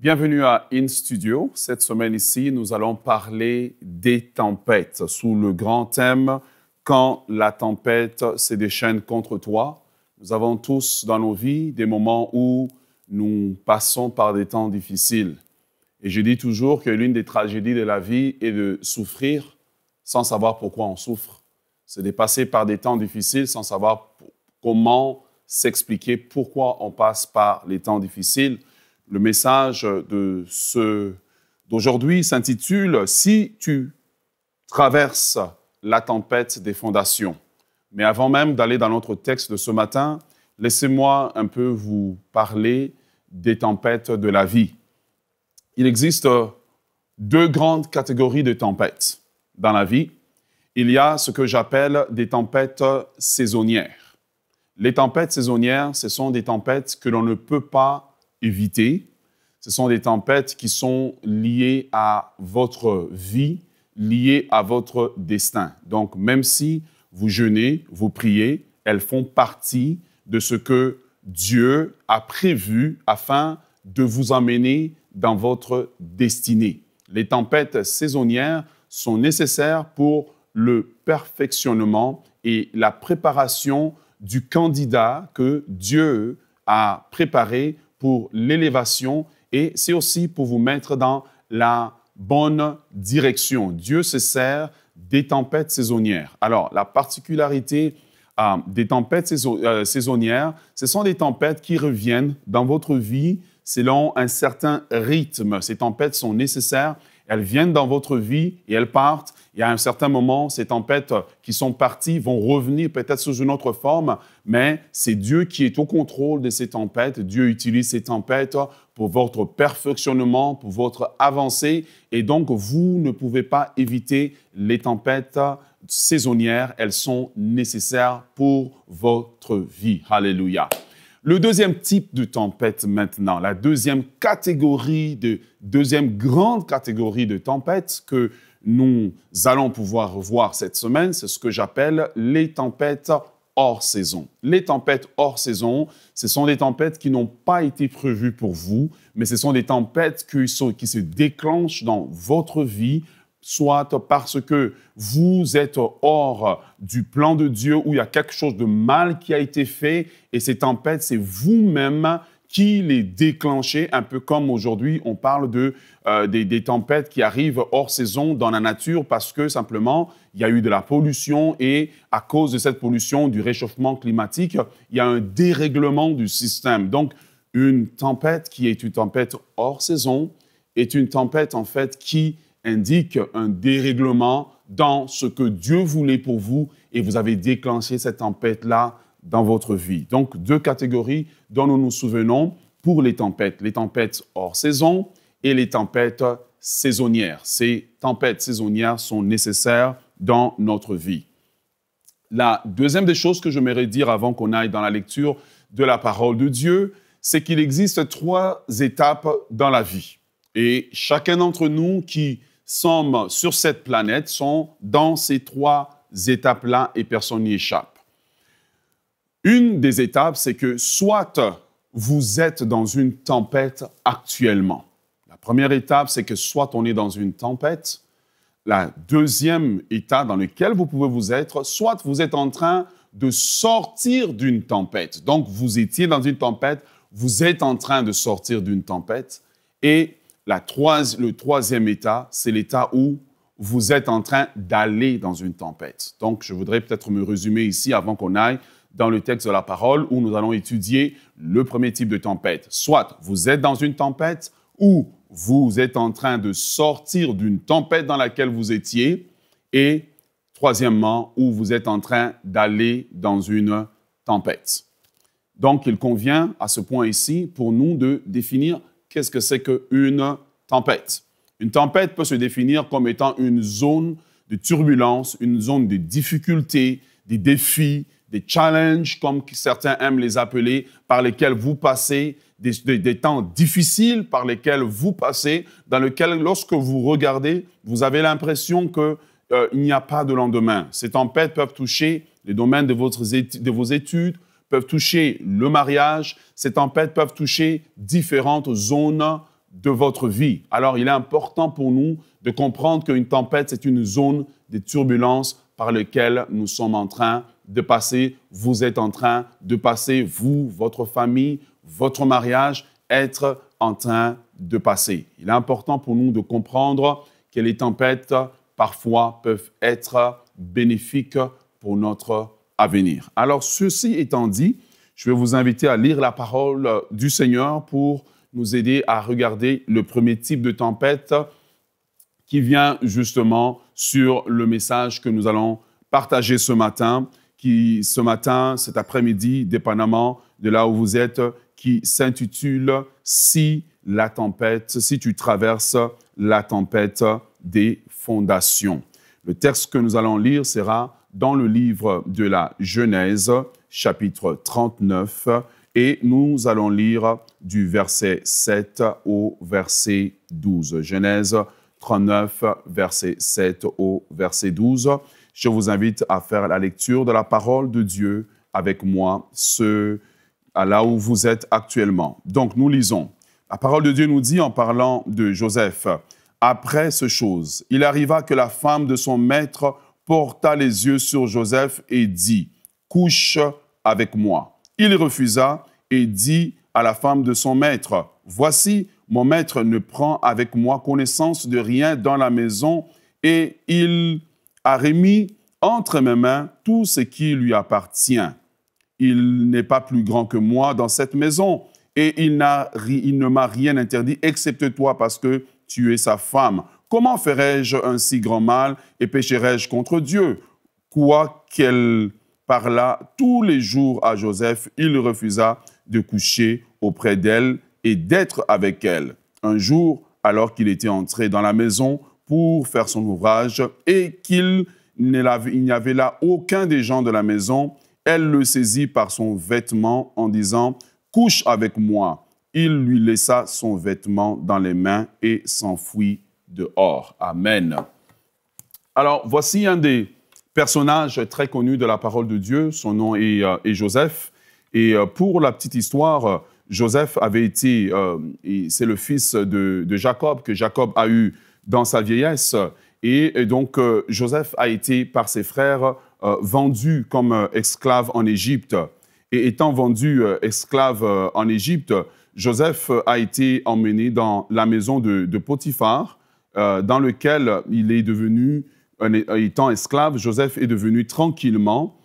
Bienvenue à In Studio. Cette semaine ici, nous allons parler des tempêtes sous le grand thème « Quand la tempête se déchaîne contre toi ». Nous avons tous dans nos vies des moments où nous passons par des temps difficiles. Et je dis toujours que l'une des tragédies de la vie est de souffrir sans savoir pourquoi on souffre. C'est de passer par des temps difficiles sans savoir comment s'expliquer pourquoi on passe par les temps difficiles. Le message d'aujourd'hui s'intitule « Si tu traverses la tempête des fondations ». Mais avant même d'aller dans notre texte de ce matin, laissez-moi un peu vous parler des tempêtes de la vie. Il existe deux grandes catégories de tempêtes dans la vie. Il y a ce que j'appelle des tempêtes saisonnières. Les tempêtes saisonnières, ce sont des tempêtes que l'on ne peut pas éviter. Ce sont des tempêtes qui sont liées à votre vie, liées à votre destin. Donc, même si vous jeûnez, vous priez, elles font partie de ce que Dieu a prévu afin de vous emmener dans votre destinée. Les tempêtes saisonnières sont nécessaires pour le perfectionnement et la préparation du candidat que Dieu a préparé pour l'élévation et c'est aussi pour vous mettre dans la bonne direction. Dieu se sert des tempêtes saisonnières. Alors, la particularité des tempêtes saisonnières, ce sont des tempêtes qui reviennent dans votre vie selon un certain rythme. Ces tempêtes sont nécessaires, elles viennent dans votre vie et elles partent. Et à un certain moment, ces tempêtes qui sont parties vont revenir peut-être sous une autre forme, mais c'est Dieu qui est au contrôle de ces tempêtes. Dieu utilise ces tempêtes pour votre perfectionnement, pour votre avancée. Et donc, vous ne pouvez pas éviter les tempêtes saisonnières. Elles sont nécessaires pour votre vie. Alléluia. Le deuxième type de tempête maintenant, la deuxième grande catégorie de tempêtes que nous allons pouvoir voir cette semaine, c'est ce que j'appelle les tempêtes hors saison. Les tempêtes hors saison, ce sont des tempêtes qui n'ont pas été prévues pour vous, mais ce sont des tempêtes qui se déclenchent dans votre vie, soit parce que vous êtes hors du plan de Dieu, où il y a quelque chose de mal qui a été fait, et ces tempêtes, c'est vous-même qui les déclenchez, un peu comme aujourd'hui, on parle des tempêtes qui arrivent hors saison dans la nature parce que simplement, il y a eu de la pollution et à cause de cette pollution, du réchauffement climatique, il y a un dérèglement du système. Donc, une tempête qui est une tempête hors saison est une tempête en fait qui indique un dérèglement dans ce que Dieu voulait pour vous et vous avez déclenché cette tempête-là dans votre vie. Donc, deux catégories dont nous nous souvenons pour les tempêtes hors saison et les tempêtes saisonnières. Ces tempêtes saisonnières sont nécessaires dans notre vie. La deuxième des choses que j'aimerais dire avant qu'on aille dans la lecture de la parole de Dieu, c'est qu'il existe trois étapes dans la vie. Et chacun d'entre nous qui sommes sur cette planète sont dans ces trois étapes-là et personne n'y échappe. Une des étapes, c'est que soit vous êtes dans une tempête actuellement. La première étape, c'est que soit on est dans une tempête. La deuxième étape dans laquelle vous pouvez vous être, soit vous êtes en train de sortir d'une tempête. Donc, vous étiez dans une tempête, vous êtes en train de sortir d'une tempête. Et le troisième état, c'est l'état où vous êtes en train d'aller dans une tempête. Donc, je voudrais peut-être me résumer ici avant qu'on aille dans le texte de la parole où nous allons étudier le premier type de tempête. Soit vous êtes dans une tempête ou vous êtes en train de sortir d'une tempête dans laquelle vous étiez et troisièmement, où vous êtes en train d'aller dans une tempête. Donc, il convient à ce point ici pour nous de définir qu'est-ce que c'est qu'une tempête. Une tempête peut se définir comme étant une zone de turbulence, une zone de difficulté, des défis, des challenges, comme certains aiment les appeler, par lesquels vous passez, des temps difficiles par lesquels vous passez, dans lesquels, lorsque vous regardez, vous avez l'impression qu'il n'y a pas de lendemain. Ces tempêtes peuvent toucher les domaines de vos études, peuvent toucher le mariage. Ces tempêtes peuvent toucher différentes zones de votre vie. Alors, il est important pour nous de comprendre qu'une tempête, c'est une zone de turbulence par laquelle nous sommes en train de passer. Vous êtes en train de passer, vous, votre famille, votre mariage, être en train de passer. Il est important pour nous de comprendre que les tempêtes, parfois, peuvent être bénéfiques pour notre avenir. Alors, ceci étant dit, je vais vous inviter à lire la parole du Seigneur pour nous aider à regarder le premier type de tempête qui vient justement sur le message que nous allons partager ce matin, cet après-midi, dépendamment de là où vous êtes, qui s'intitule « Si tu traverses la tempête des fondations ». Le texte que nous allons lire sera dans le livre de la Genèse, chapitre 39, et nous allons lire du verset 7 au verset 12. Genèse 39, verset 7 au verset 12. Je vous invite à faire la lecture de la parole de Dieu avec moi, là où vous êtes actuellement. Donc, nous lisons. La parole de Dieu nous dit, en parlant de Joseph, « Après ces choses, il arriva que la femme de son maître porta les yeux sur Joseph et dit, « Couche avec moi. » Il refusa et dit à la femme de son maître, « Voici, mon maître ne prend avec moi connaissance de rien dans la maison et il a remis entre mes mains tout ce qui lui appartient. Il n'est pas plus grand que moi dans cette maison et il ne m'a rien interdit excepte toi parce que tu es sa femme. Comment ferais-je un si grand mal et pécherais-je contre Dieu? » Quoiqu'elle parla tous les jours à Joseph, il refusa de coucher auprès d'elle et d'être avec elle. Un jour, alors qu'il était entré dans la maison pour faire son ouvrage et qu'il n'y avait là aucun des gens de la maison, elle le saisit par son vêtement en disant « Couche avec moi ». Il lui laissa son vêtement dans les mains et s'enfuit dehors. Amen. Alors, voici un des personnages très connus de la parole de Dieu. Son nom est Joseph. Et pour la petite histoire, Joseph avait été, c'est le fils de Jacob, que Jacob a eu dans sa vieillesse. Et donc, Joseph a été, par ses frères, vendu comme esclave en Égypte. Et étant vendu esclave en Égypte, Joseph a été emmené dans la maison de Potiphar, dans lequel il est devenu, étant esclave, Joseph est devenu tranquillement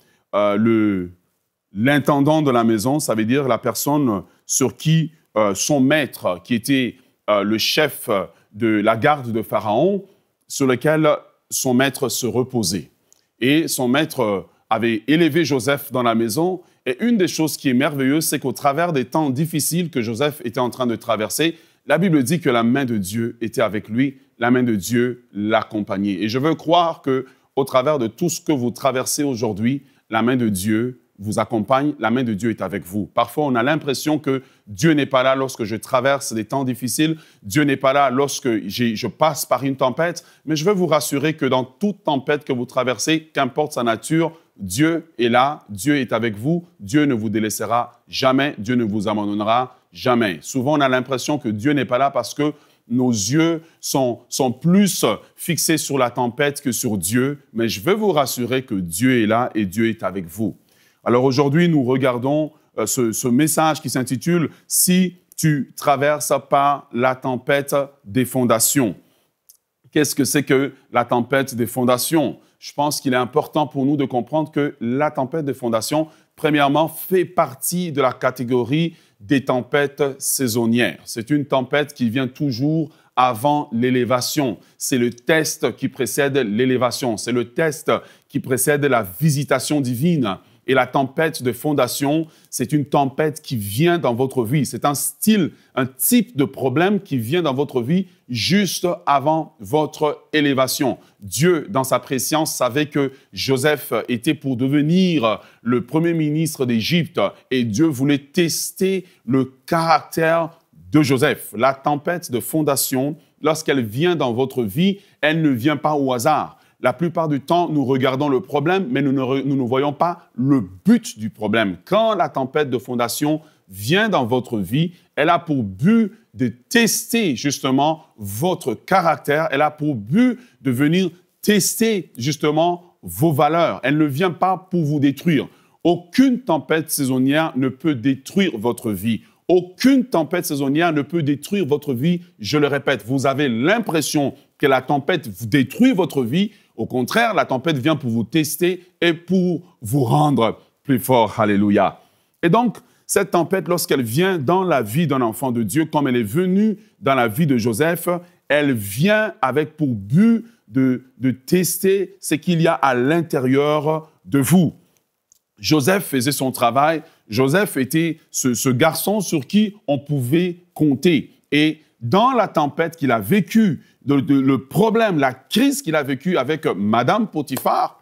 l'intendant de la maison, ça veut dire la personne sur qui son maître, qui était le chef de la garde de Pharaon, sur lequel son maître se reposait. Et son maître avait élevé Joseph dans la maison. Et une des choses qui est merveilleuse, c'est qu'au travers des temps difficiles que Joseph était en train de traverser, la Bible dit que la main de Dieu était avec lui, la main de Dieu l'accompagnait. Et je veux croire qu'au travers de tout ce que vous traversez aujourd'hui, la main de Dieu vous accompagne, la main de Dieu est avec vous. Parfois, on a l'impression que Dieu n'est pas là lorsque je traverse des temps difficiles, Dieu n'est pas là lorsque je passe par une tempête, mais je veux vous rassurer que dans toute tempête que vous traversez, qu'importe sa nature, Dieu est là, Dieu est avec vous, Dieu ne vous délaissera jamais, Dieu ne vous abandonnera jamais. Souvent, on a l'impression que Dieu n'est pas là parce que nos yeux sont plus fixés sur la tempête que sur Dieu, mais je veux vous rassurer que Dieu est là et Dieu est avec vous. Alors aujourd'hui, nous regardons ce message qui s'intitule « Si tu traverses pas la tempête des fondations ». Qu'est-ce que c'est que la tempête des fondations? Je pense qu'il est important pour nous de comprendre que la tempête des fondations, premièrement, fait partie de la catégorie des tempêtes saisonnières. C'est une tempête qui vient toujours avant l'élévation. C'est le test qui précède l'élévation. C'est le test qui précède la visitation divine. Et la tempête de fondation, c'est une tempête qui vient dans votre vie. C'est un type de problème qui vient dans votre vie juste avant votre élévation. Dieu, dans sa préscience, savait que Joseph était pour devenir le premier ministre d'Égypte et Dieu voulait tester le caractère de Joseph. La tempête de fondation, lorsqu'elle vient dans votre vie, elle ne vient pas au hasard. La plupart du temps, nous regardons le problème, mais nous ne voyons pas le but du problème. Quand la tempête de fondation vient dans votre vie, elle a pour but de tester justement votre caractère. Elle a pour but de venir tester justement vos valeurs. Elle ne vient pas pour vous détruire. Aucune tempête saisonnière ne peut détruire votre vie. Aucune tempête saisonnière ne peut détruire votre vie. Je le répète, vous avez l'impression que la tempête détruit votre vie. Au contraire, la tempête vient pour vous tester et pour vous rendre plus fort. Alléluia. Et donc, cette tempête, lorsqu'elle vient dans la vie d'un enfant de Dieu, comme elle est venue dans la vie de Joseph, elle vient avec pour but de tester ce qu'il y a à l'intérieur de vous. Joseph faisait son travail. Joseph était ce garçon sur qui on pouvait compter. Et dans la tempête qu'il a vécue, le problème, la crise qu'il a vécue avec Madame Potiphar,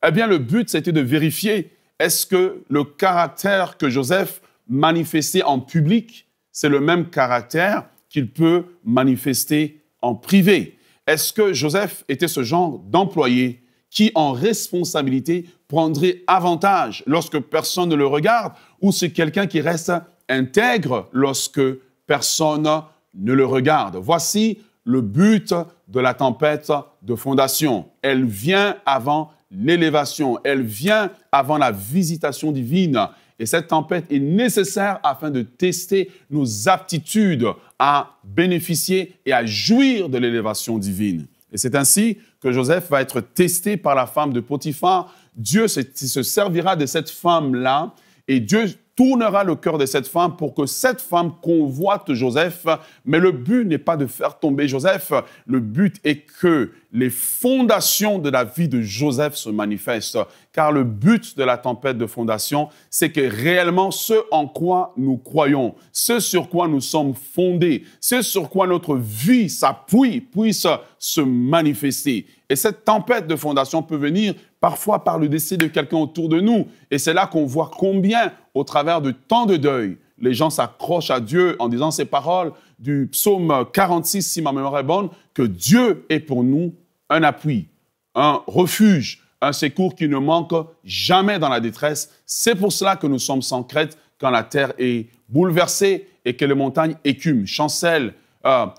eh bien, le but, c'était de vérifier est-ce que le caractère que Joseph manifestait en public, c'est le même caractère qu'il peut manifester en privé? Est-ce que Joseph était ce genre d'employé qui, en responsabilité, prendrait avantage lorsque personne ne le regarde, ou c'est quelqu'un qui reste intègre lorsque personne ne le regarde? Voici le but de la tempête de fondation. Elle vient avant l'élévation, elle vient avant la visitation divine. Et cette tempête est nécessaire afin de tester nos aptitudes à bénéficier et à jouir de l'élévation divine. Et c'est ainsi que Joseph va être testé par la femme de Potiphar. Dieu se servira de cette femme-là et Dieu tournera le cœur de cette femme pour que cette femme convoite Joseph. Mais le but n'est pas de faire tomber Joseph. Le but est que les fondations de la vie de Joseph se manifestent. Car le but de la tempête de fondation, c'est que réellement ce en quoi nous croyons, ce sur quoi nous sommes fondés, ce sur quoi notre vie s'appuie, puisse se manifester. Et cette tempête de fondation peut venir parfois par le décès de quelqu'un autour de nous. Et c'est là qu'on voit combien, au travers de tant de deuil, les gens s'accrochent à Dieu en disant ces paroles du psaume 46, si ma mémoire est bonne, que Dieu est pour nous un appui, un refuge, un secours qui ne manque jamais dans la détresse. C'est pour cela que nous sommes sans crainte quand la terre est bouleversée et que les montagnes écument, chancellent.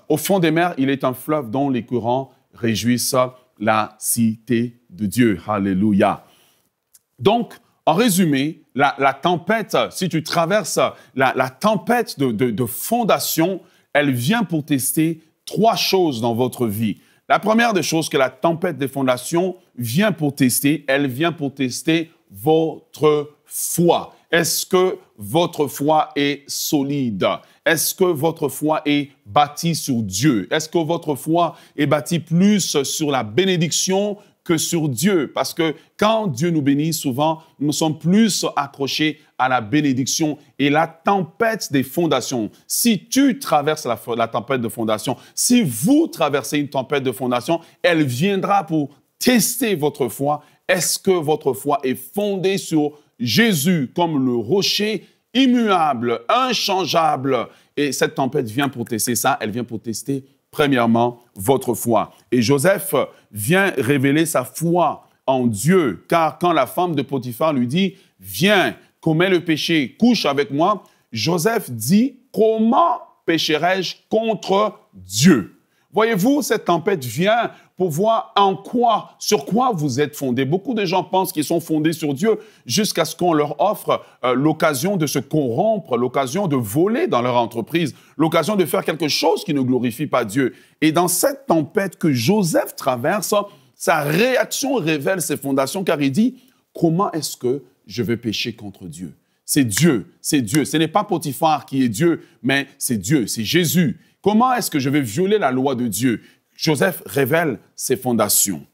Au fond des mers, il est un fleuve dont les courants réjouissent la cité de Dieu. Alléluia. Donc, en résumé, la tempête, si tu traverses la tempête de fondation, elle vient pour tester 3 choses dans votre vie. La première des choses que la tempête des fondations vient pour tester, elle vient pour tester votre foi. Est-ce que votre foi est solide? Est-ce que votre foi est bâtie sur Dieu? Est-ce que votre foi est bâtie plus sur la bénédiction que sur Dieu? Parce que quand Dieu nous bénit, souvent, nous sommes plus accrochés à la bénédiction et la tempête des fondations. Si tu traverses la tempête de fondation, si vous traversez une tempête de fondation, elle viendra pour tester votre foi. Est-ce que votre foi est fondée sur Jésus comme le rocher immuable, inchangeable? Et cette tempête vient pour tester ça. Elle vient pour tester, premièrement, votre foi. Et Joseph vient révéler sa foi en Dieu. Car quand la femme de Potiphar lui dit « Viens, commets le péché, couche avec moi », Joseph dit « Comment pécherai-je contre Dieu ?» Voyez-vous, cette tempête vient pour voir sur quoi vous êtes fondés. Beaucoup de gens pensent qu'ils sont fondés sur Dieu jusqu'à ce qu'on leur offre l'occasion de se corrompre, l'occasion de voler dans leur entreprise, l'occasion de faire quelque chose qui ne glorifie pas Dieu. Et dans cette tempête que Joseph traverse, sa réaction révèle ses fondations car il dit « Comment est-ce que je vais pécher contre Dieu ?» C'est Dieu, c'est Dieu. Ce n'est pas Potiphar qui est Dieu, mais c'est Dieu, c'est Jésus. Comment est-ce que je vais violer la loi de Dieu? Joseph révèle ses fondations.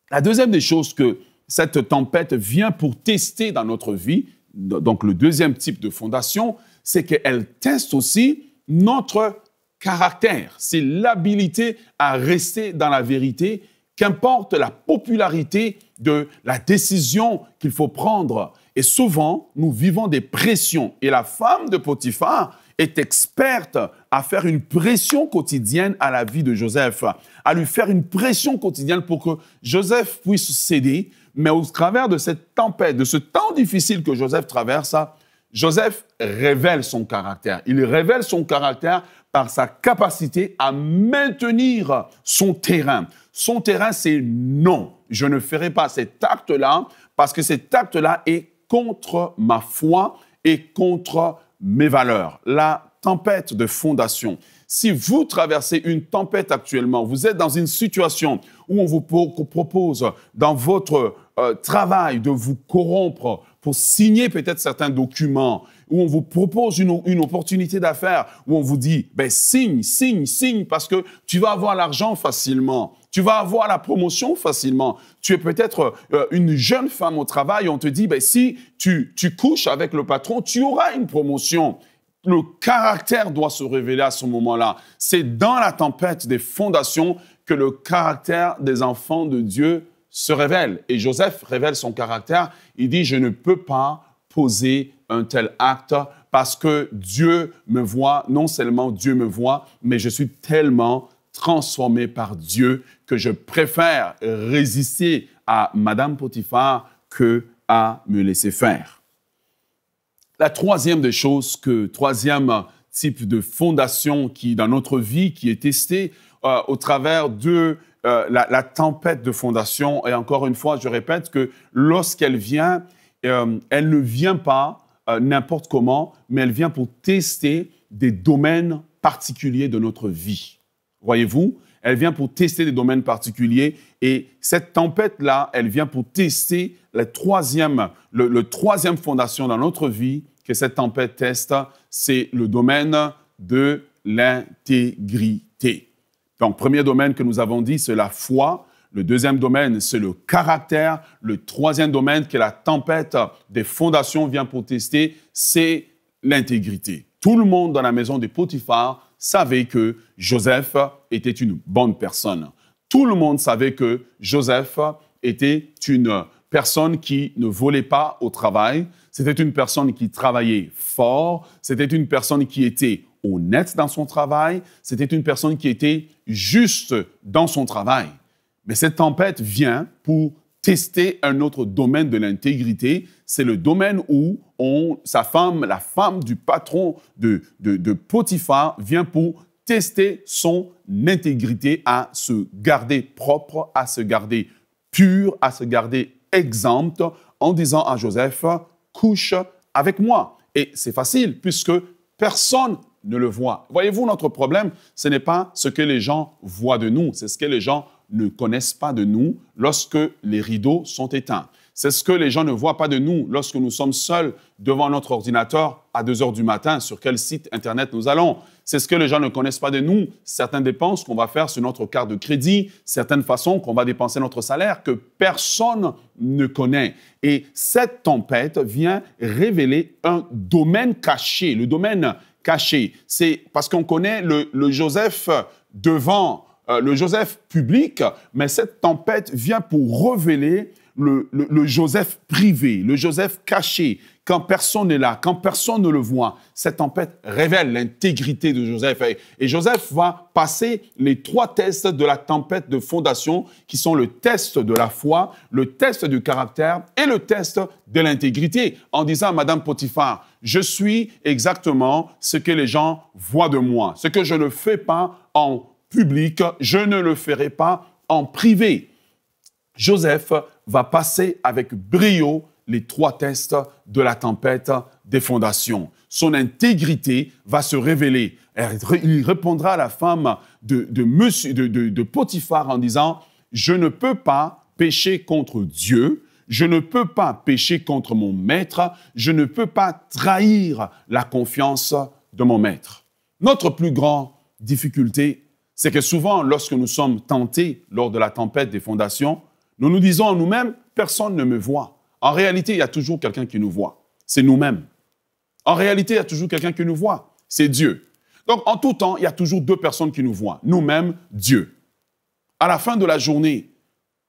La deuxième des choses que cette tempête vient pour tester dans notre vie, donc le deuxième type de fondation, c'est qu'elle teste aussi notre caractère. C'est l'habilité à rester dans la vérité, qu'importe la popularité de la décision qu'il faut prendre. Et souvent, nous vivons des pressions. Et la femme de Potiphar est experte à faire une pression quotidienne à la vie de Joseph, à lui faire une pression quotidienne pour que Joseph puisse céder. Mais au travers de cette tempête, de ce temps difficile que Joseph traverse, Joseph révèle son caractère. Il révèle son caractère par sa capacité à maintenir son terrain. Son terrain, c'est non, je ne ferai pas cet acte-là parce que cet acte-là est contre ma foi et contre mes valeurs. La tempête de fondation. Si vous traversez une tempête actuellement, vous êtes dans une situation où on vous propose dans votre travail de vous corrompre pour signer peut-être certains documents, où on vous propose une opportunité d'affaires, où on vous dit, ben, signe, parce que tu vas avoir l'argent facilement, tu vas avoir la promotion facilement. Tu es peut-être une jeune femme au travail, on te dit, ben, si tu couches avec le patron, tu auras une promotion. Le caractère doit se révéler à ce moment-là. C'est dans la tempête des fondations que le caractère des enfants de Dieu se révèle. Et Joseph révèle son caractère. Il dit, je ne peux pas poser un tel acte parce que Dieu me voit. Non seulement Dieu me voit, mais je suis tellement transformé par Dieu que je préfère résister à Madame Potiphar que à me laisser faire. La troisième des choses, troisième type de fondation qui, dans notre vie, qui est testée au travers de la tempête de fondation. Et encore une fois, je répète que lorsqu'elle vient, elle ne vient pas n'importe comment, mais elle vient pour tester des domaines particuliers de notre vie. Voyez-vous? Elle vient pour tester des domaines particuliers. Et cette tempête-là, elle vient pour tester le troisième fondation dans notre vie que cette tempête teste, c'est le domaine de l'intégrité. Donc, premier domaine que nous avons dit, c'est la foi. Le deuxième domaine, c'est le caractère. Le troisième domaine que la tempête des fondations vient pour tester, c'est l'intégrité. Tout le monde dans la maison de Potiphar savait que Joseph était une bonne personne. Tout le monde savait que Joseph était une personne qui ne volait pas au travail. C'était une personne qui travaillait fort. C'était une personne qui était honnête dans son travail. C'était une personne qui était juste dans son travail. Mais cette tempête vient pour tester un autre domaine de l'intégrité. C'est le domaine où sa femme, la femme du patron de Potiphar, vient pour tester son intégrité à se garder propre, à se garder pur, à se garder exempte, en disant à Joseph, couche avec moi. Et c'est facile puisque personne ne le voit. Voyez-vous, notre problème, ce n'est pas ce que les gens voient de nous, c'est ce que les gens ne connaissent pas de nous lorsque les rideaux sont éteints. C'est ce que les gens ne voient pas de nous lorsque nous sommes seuls devant notre ordinateur à 2 heures du matin, sur quel site Internet nous allons. C'est ce que les gens ne connaissent pas de nous, certaines dépenses qu'on va faire sur notre carte de crédit, certaines façons qu'on va dépenser notre salaire que personne ne connaît. Et cette tempête vient révéler un domaine caché, le domaine caché. C'est parce qu'on connaît le Joseph devant, le Joseph public, mais cette tempête vient pour révéler le Joseph privé, le Joseph caché, quand personne n'est là, quand personne ne le voit. Cette tempête révèle l'intégrité de Joseph. Et Joseph va passer les 3 tests de la tempête de fondation, qui sont le test de la foi, le test du caractère et le test de l'intégrité, en disant à Madame Potiphar, je suis exactement ce que les gens voient de moi. Ce que je ne fais pas en public, je ne le ferai pas en privé. Joseph va passer avec brio les 3 tests de la tempête des fondations. Son intégrité va se révéler. Il répondra à la femme de Potiphar en disant « Je ne peux pas pécher contre Dieu, je ne peux pas pécher contre mon maître, je ne peux pas trahir la confiance de mon maître. » Notre plus grande difficulté, c'est que souvent, lorsque nous sommes tentés lors de la tempête des fondations, nous nous disons en nous-mêmes, personne ne me voit. En réalité, il y a toujours quelqu'un qui nous voit. C'est nous-mêmes. En réalité, il y a toujours quelqu'un qui nous voit. C'est Dieu. Donc, en tout temps, il y a toujours 2 personnes qui nous voient. Nous-mêmes, Dieu. À la fin de la journée,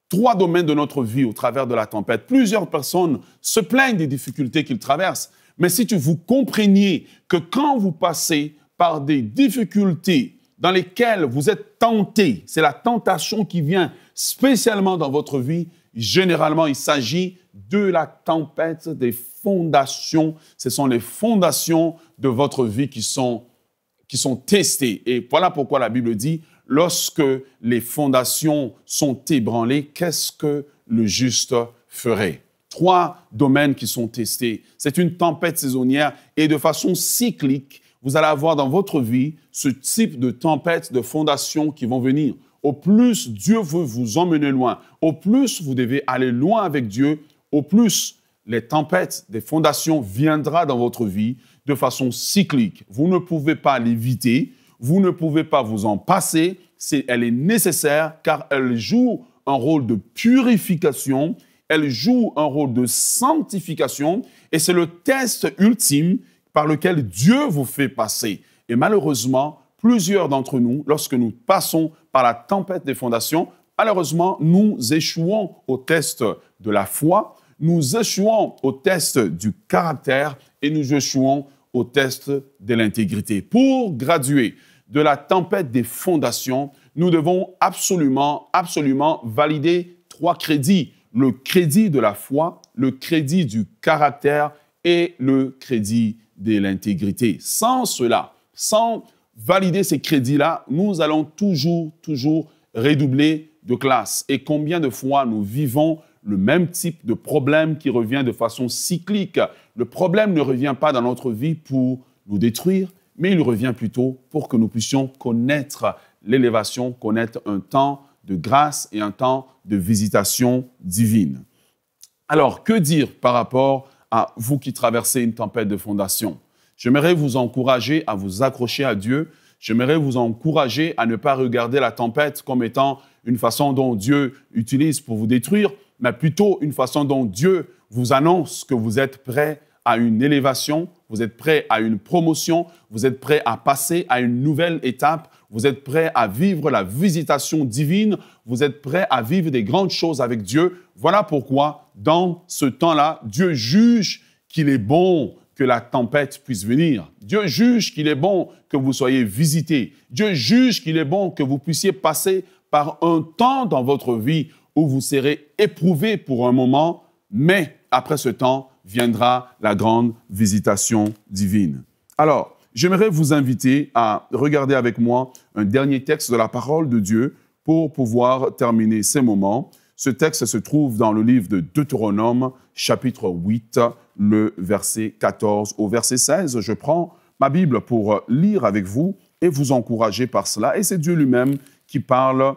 3 domaines de notre vie au travers de la tempête. Plusieurs personnes se plaignent des difficultés qu'ils traversent. Mais si vous compreniez que quand vous passez par des difficultés dans lesquelles vous êtes tenté, c'est la tentation qui vient spécialement dans votre vie, généralement, il s'agit de la tempête des fondations. Ce sont les fondations de votre vie qui sont qui sont testés. Et voilà pourquoi la Bible dit, lorsque les fondations sont ébranlées, qu'est-ce que le juste ferait? 3 domaines qui sont testés. C'est une tempête saisonnière et de façon cyclique, vous allez avoir dans votre vie ce type de tempête, de fondations qui vont venir. Au plus Dieu veut vous emmener loin, au plus vous devez aller loin avec Dieu, au plus les tempêtes des fondations viendra dans votre vie de façon cyclique. Vous ne pouvez pas l'éviter, vous ne pouvez pas vous en passer, elle est nécessaire car elle joue un rôle de purification, elle joue un rôle de sanctification et c'est le test ultime par lequel Dieu vous fait passer. Et malheureusement, plusieurs d'entre nous, lorsque nous passons par la tempête des fondations, malheureusement, nous échouons au test de la foi, nous échouons au test du caractère et nous échouons au test de l'intégrité. Pour graduer de la tempête des fondations, nous devons absolument valider 3 crédits. Le crédit de la foi, le crédit du caractère et le crédit de l'intégrité. Sans cela, sans valider ces crédits-là, nous allons toujours redoubler de classe. Et combien de fois nous vivons le même type de problème qui revient de façon cyclique. Le problème ne revient pas dans notre vie pour nous détruire, mais il revient plutôt pour que nous puissions connaître l'élévation, connaître un temps de grâce et un temps de visitation divine. Alors, que dire par rapport à vous qui traversez une tempête de fondation? J'aimerais vous encourager à vous accrocher à Dieu. J'aimerais vous encourager à ne pas regarder la tempête comme étant une façon dont Dieu utilise pour vous détruire, mais plutôt une façon dont Dieu vous annonce que vous êtes prêt à une élévation, vous êtes prêt à une promotion, vous êtes prêt à passer à une nouvelle étape, vous êtes prêt à vivre la visitation divine, vous êtes prêt à vivre des grandes choses avec Dieu. Voilà pourquoi, dans ce temps-là, Dieu juge qu'il est bon que la tempête puisse venir. Dieu juge qu'il est bon que vous soyez visités. Dieu juge qu'il est bon que vous puissiez passer par un temps dans votre vie où vous serez éprouvés pour un moment, mais après ce temps viendra la grande visitation divine. Alors, j'aimerais vous inviter à regarder avec moi un dernier texte de la parole de Dieu pour pouvoir terminer ces moments. Ce texte se trouve dans le livre de Deutéronome, chapitre 8, le verset 14 au verset 16. Je prends ma Bible pour lire avec vous et vous encourager par cela. Et c'est Dieu lui-même qui parle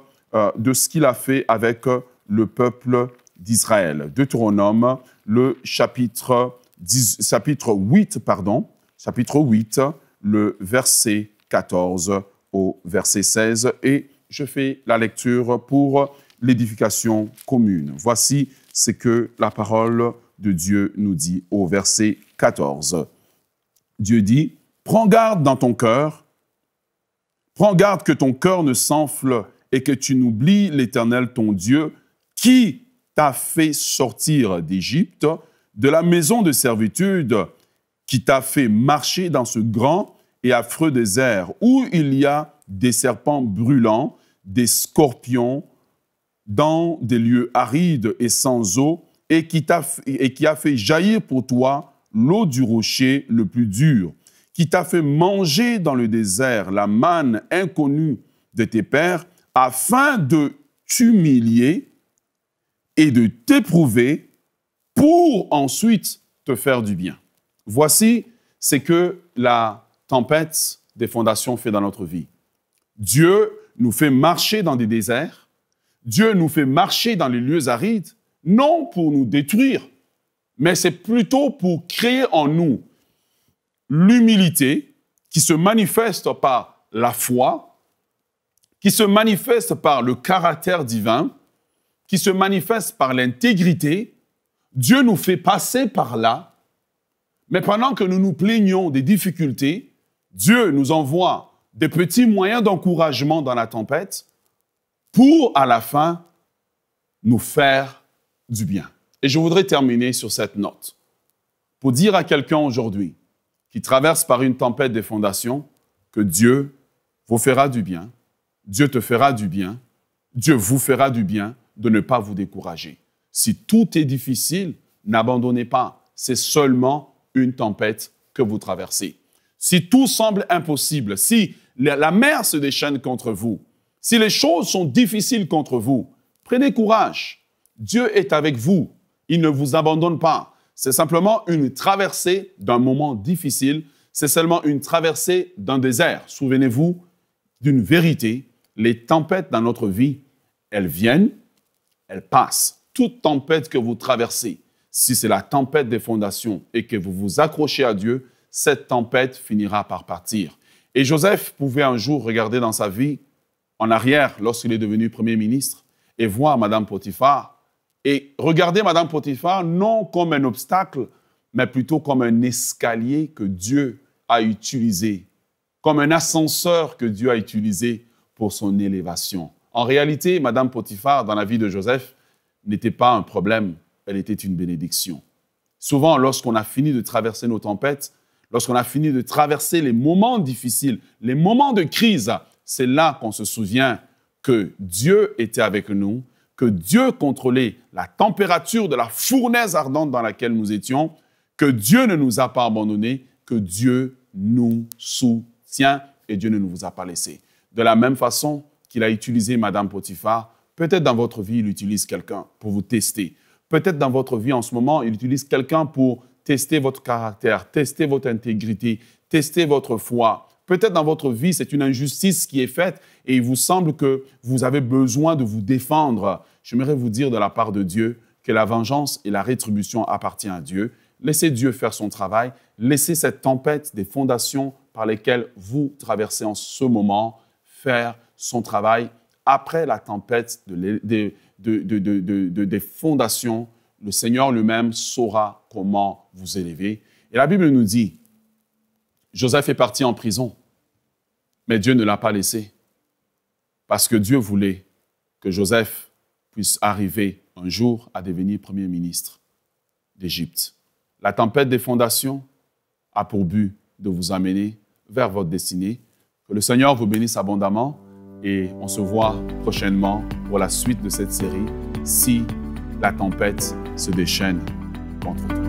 de ce qu'il a fait avec le peuple d'Israël. Deutéronome, le chapitre 8, le verset 14 au verset 16. Et je fais la lecture pour l'édification commune. Voici ce que la parole de Dieu nous dit au verset 14. Dieu dit, « Prends garde dans ton cœur, prends garde que ton cœur ne s'enfle et que tu n'oublies l'Éternel ton Dieu qui t'a fait sortir d'Égypte, de la maison de servitude, qui t'a fait marcher dans ce grand et affreux désert où il y a des serpents brûlants, des scorpions, dans des lieux arides et sans eau, et qui a fait jaillir pour toi l'eau du rocher le plus dur, qui t'a fait manger dans le désert la manne inconnue de tes pères, afin de t'humilier et de t'éprouver pour ensuite te faire du bien. » Voici ce que la tempête des fondations fait dans notre vie. Dieu nous fait marcher dans des déserts, Dieu nous fait marcher dans les lieux arides, non pour nous détruire, mais c'est plutôt pour créer en nous l'humilité qui se manifeste par la foi, qui se manifeste par le caractère divin, qui se manifeste par l'intégrité. Dieu nous fait passer par là, mais pendant que nous nous plaignons des difficultés, Dieu nous envoie des petits moyens d'encouragement dans la tempête pour, à la fin, nous faire du bien. Et je voudrais terminer sur cette note pour dire à quelqu'un aujourd'hui qui traverse par une tempête des fondations que Dieu vous fera du bien, Dieu te fera du bien, Dieu vous fera du bien de ne pas vous décourager. Si tout est difficile, n'abandonnez pas. C'est seulement une tempête que vous traversez. si tout semble impossible, si la mer se déchaîne contre vous, si les choses sont difficiles contre vous, prenez courage. Dieu est avec vous. Il ne vous abandonne pas. C'est simplement une traversée d'un moment difficile. C'est seulement une traversée d'un désert. Souvenez-vous d'une vérité. Les tempêtes dans notre vie, elles viennent, elles passent. Toute tempête que vous traversez, si c'est la tempête des fondations et que vous vous accrochez à Dieu, cette tempête finira par partir. Et Joseph pouvait un jour regarder dans sa vie en arrière lorsqu'il est devenu Premier ministre et voir Madame Potiphar et regarder Madame Potiphar non comme un obstacle, mais plutôt comme un escalier que Dieu a utilisé, comme un ascenseur que Dieu a utilisé pour son élévation. En réalité, Madame Potiphar, dans la vie de Joseph, n'était pas un problème, elle était une bénédiction. Souvent, lorsqu'on a fini de traverser nos tempêtes, lorsqu'on a fini de traverser les moments difficiles, les moments de crise, c'est là qu'on se souvient que Dieu était avec nous, que Dieu contrôlait la température de la fournaise ardente dans laquelle nous étions, que Dieu ne nous a pas abandonnés, que Dieu nous soutient et Dieu ne nous a pas laissés. De la même façon qu'il a utilisé Madame Potiphar, peut-être dans votre vie, il utilise quelqu'un pour vous tester. Peut-être dans votre vie en ce moment, il utilise quelqu'un pour tester votre caractère, tester votre intégrité, tester votre foi. Peut-être dans votre vie, c'est une injustice qui est faite et il vous semble que vous avez besoin de vous défendre. J'aimerais vous dire de la part de Dieu que la vengeance et la rétribution appartiennent à Dieu. Laissez Dieu faire son travail. Laissez cette tempête des fondations par lesquelles vous traversez en ce moment faire son travail. Après la tempête des fondations, le Seigneur lui-même saura comment vous élever. Et la Bible nous dit, Joseph est parti en prison, mais Dieu ne l'a pas laissé parce que Dieu voulait que Joseph puisse arriver un jour à devenir Premier ministre d'Égypte. La tempête des fondations a pour but de vous amener vers votre destinée. Que le Seigneur vous bénisse abondamment et on se voit prochainement pour la suite de cette série si la tempête se déchaîne contre vous.